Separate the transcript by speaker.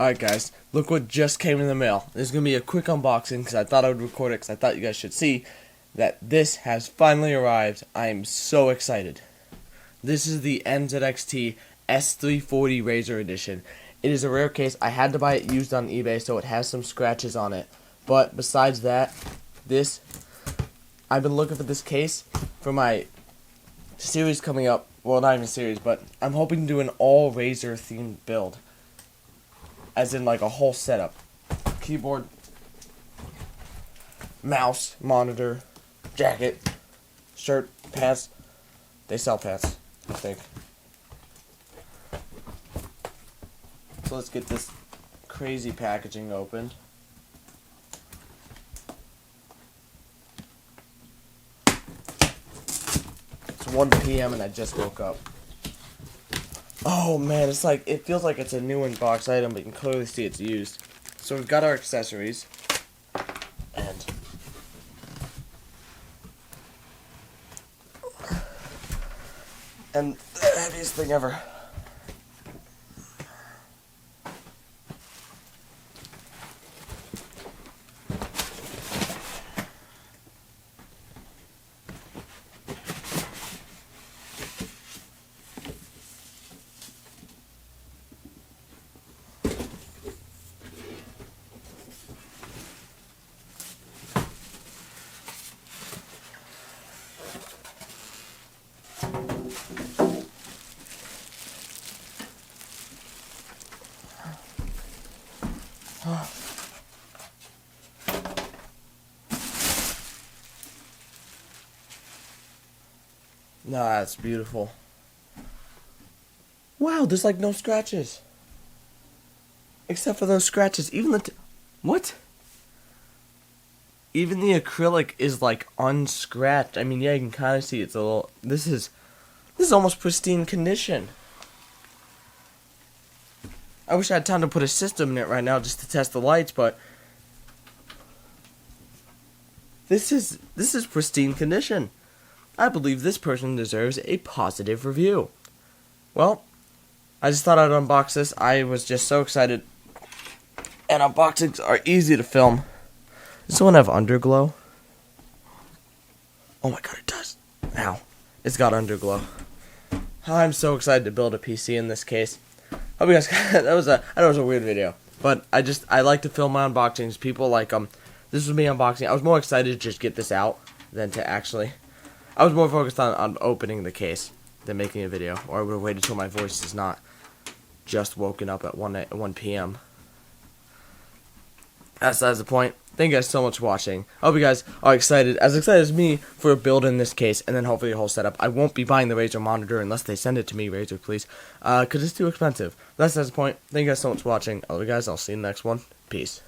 Speaker 1: Alright guys, look what just came in the mail. This is going to be a quick unboxing because I thought I would record it because I thought you guys should see that this has finally arrived. I am so excited. This is the NZXT S340 RAZER edition. It is a rare case. I had to buy it used on eBay, so it has some scratches on it. But besides that, I've been looking for this case for my series coming up. Well, not even series, but I'm hoping to do an all RAZER themed build. As in like a whole setup. Keyboard, mouse, monitor, jacket, shirt, pants. They sell pants, I think. So let's get this crazy packaging opened. It's 1 p.m. and I just woke up. Oh man, it feels like it's a new in-box item, but you can clearly see it's used. So we've got our accessories. And the heaviest thing ever. No, that's beautiful. Wow, there's like no scratches. Except for those scratches. Even what? Even the acrylic is like unscratched. I mean, yeah, you can kind of see it's a little. This is almost pristine condition. I wish I had time to put a system in it right now just to test the lights, but this is pristine condition. I believe this person deserves a positive review. Well, I just thought I'd unbox this. I was just so excited. And unboxings are easy to film. Does this one have underglow? Oh my god, it does. Ow. It's got underglow. I'm so excited to build a PC in this case. Hope you guys I know it was a weird video, but I like to film my unboxings. People like this was me unboxing. I was more excited to just get this out than to actually. I was more focused on opening the case than making a video, or I would have waited till my voice is not just woken up at 1 p.m. That's the point. Thank you guys so much for watching. I hope you guys are as excited as me for a build in this case, and then hopefully a whole setup. I won't be buying the RAZER monitor unless they send it to me, RAZER, please, because it's too expensive. That's the point. Thank you guys so much for watching. I love you guys. I'll see you in the next one. Peace.